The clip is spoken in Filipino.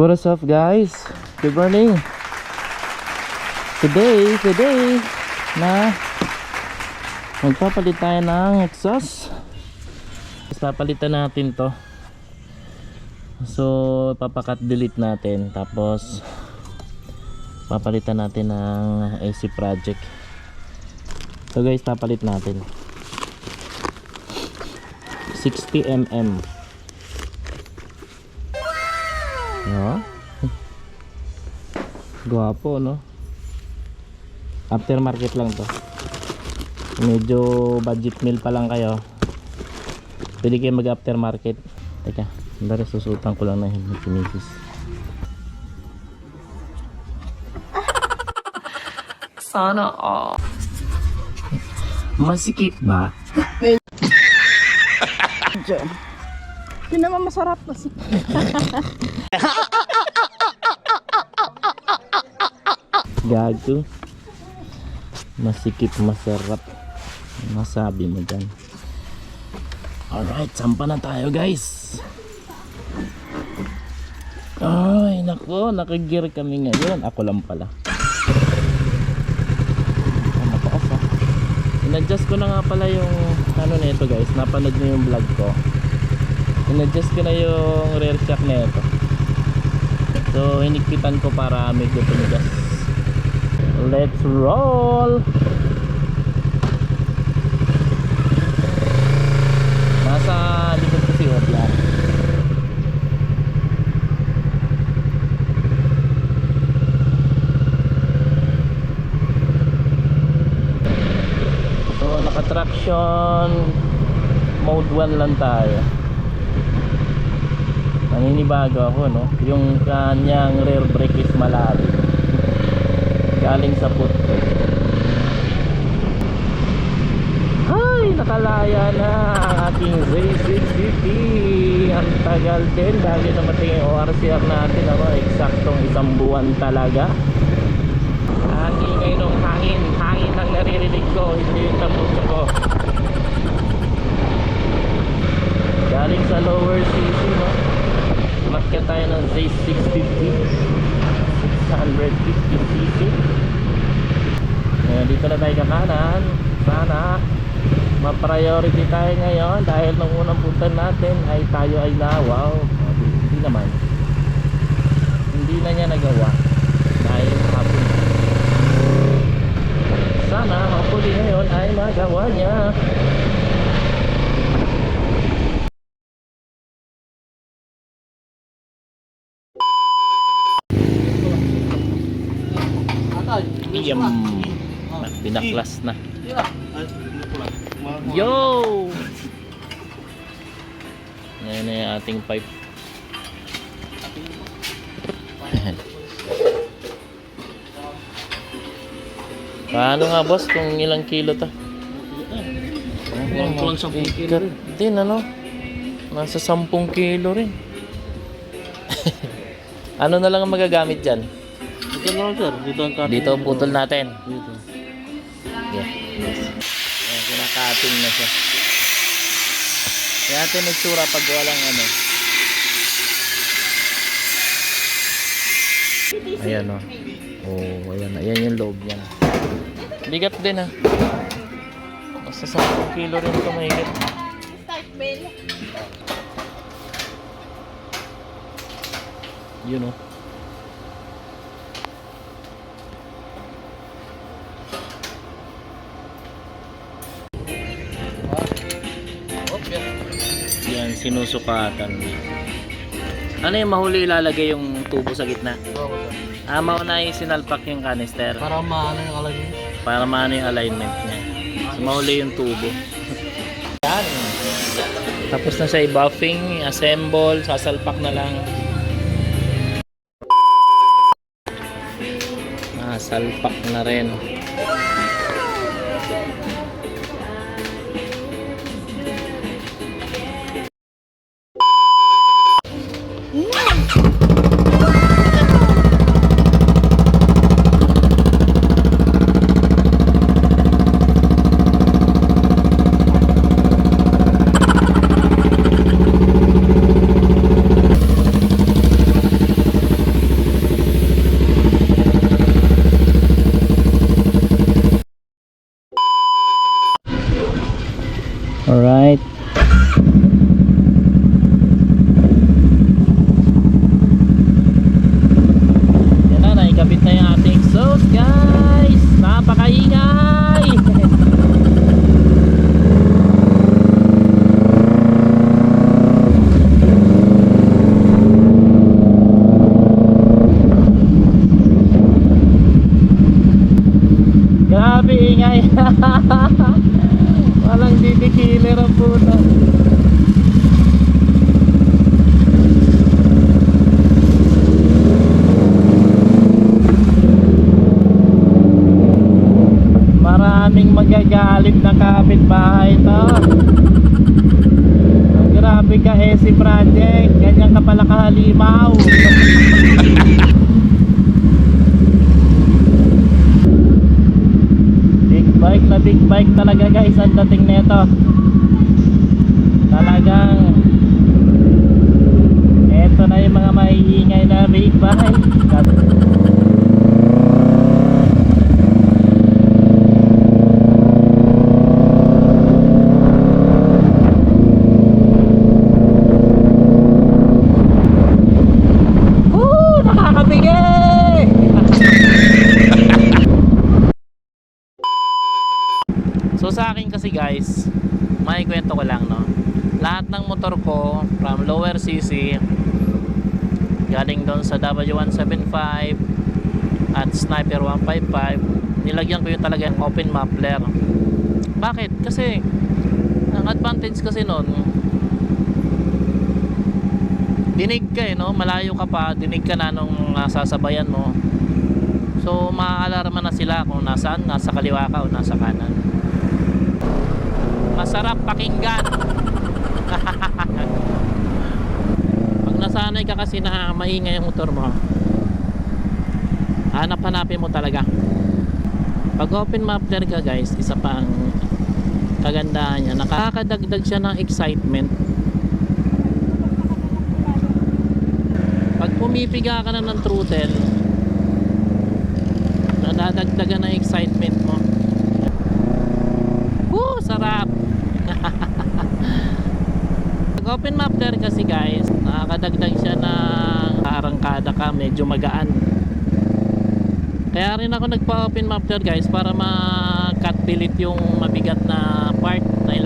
What is up guys? Good morning. Today na magpapalit tayo ng exhaust. Papalitan natin to. So papakat delete natin, tapos papalitan natin ng AC project. So guys, papalit natin 60mm. No? Guwapo, no? Aftermarket lang to. Medyo budget meal pa lang kayo, pwede kayo mag aftermarket. Teka, dari susutan ko lang na yung Misis. Sana all. Masikip ba? Hindi naman masarap kasi. Gago. Masikip, masarap. Masabi mo dyan. Alright, sampa na tayo guys. Ay nako, nakagear kami ngayon. Ako lang pala. Mataas ah. In-adjust ko na nga pala yung ano nito guys. Napanood nyo yung vlog ko. In-adjust ko na yung rear shock nito. So hinigpitan ko para medyo tumigas. Let's roll. Nasa likod ko si Obian. So naka-traction mode 1 lang tayo. Naninibago ako, no? Yung kanyang rear brake is malalim, galing sa foot. Ay, nakalaya na ang ating Z650. Ang tagal din, dahil namatay yung ORCR natin. Ako, eksaktong 1 buwan talaga. Ang ingay ng hangin ang naririnig ko, hindi yung tambutso ko. Galing sa lower CC, no? Umakyat tayo ng Z650 650cc. Dito na tayo kakanan. Sana ma-priority tayo ngayon, dahil nung unang punta natin ay tayo ay wow, hindi naman, hindi na niya nagawa dahil hapon. Sana hopefully ngayon ay magawa niya. Iyam, binaklas na. Yo! Ngayon na yung ating pipe. Paano nga boss kung ilang kilo ta? Kulang 10 kilo rin. Din ano? Nasa 10 kilo rin. Ano na lang ang magagamit dyan? Dito na lang sir. Dito ang cutting. Dito putol natin. Dito. Yeah. Ayan, kinakating na siya. Kaya natin nagsura pag walang ano. Ayan o. Oh, ayan. Ayan yung loob niya. Bigat din ha. Basta 10 kilo rin ito mahigit. Yun o. Yan, sinusukatan. Ano yung mahuli ilalagay yung tubo sa gitna? Mauna yung sinalpak yung canister Para maano yung alignment. para maano yung alignment niya. So mahuli yung tubo. Yan. Tapos na siya i-buffing, assemble, sasalpak na lang. Salpak na rin. Grabe ingay. Walang didikiler ang puta. Maraming magagalit na kapitbahay to. Grabe ka si Project. Ganyan ka pala kahalimaw. Big bike talaga guys ang dating nito. Talagang eto na yung mga maiingay na big bike. Nakakabigay. So sa akin kasi guys, may kwento ko lang, no. Lahat ng motor ko from lower CC galing doon sa W175 at Sniper 155, nilagyan ko yung talagang open muffler. Bakit? Kasi ang advantage kasi noon, dinig ka no, malayo ka pa, dinig ka na nung sasabayan mo. So maaalarma na sila kung nasaan, nasa kaliwa ka o nasa kanan. Masarap pakinggan. Pag nasanay ka kasi na maingay ang motor mo, hanap-hanapin mo talaga. Pag open muffler ka guys, isa pa ang kagandahan niya, nakakadagdag siya ng excitement. Pag pumipiga ka na ng throttle, nadadagdagan ng excitement mo. Sarap. Pag open muffler kasi guys, nakakadagdag siya ng arangkada ka, medyo magaan. Kaya rin ako nagpa open muffler guys, para ma-cut delete yung mabigat na part na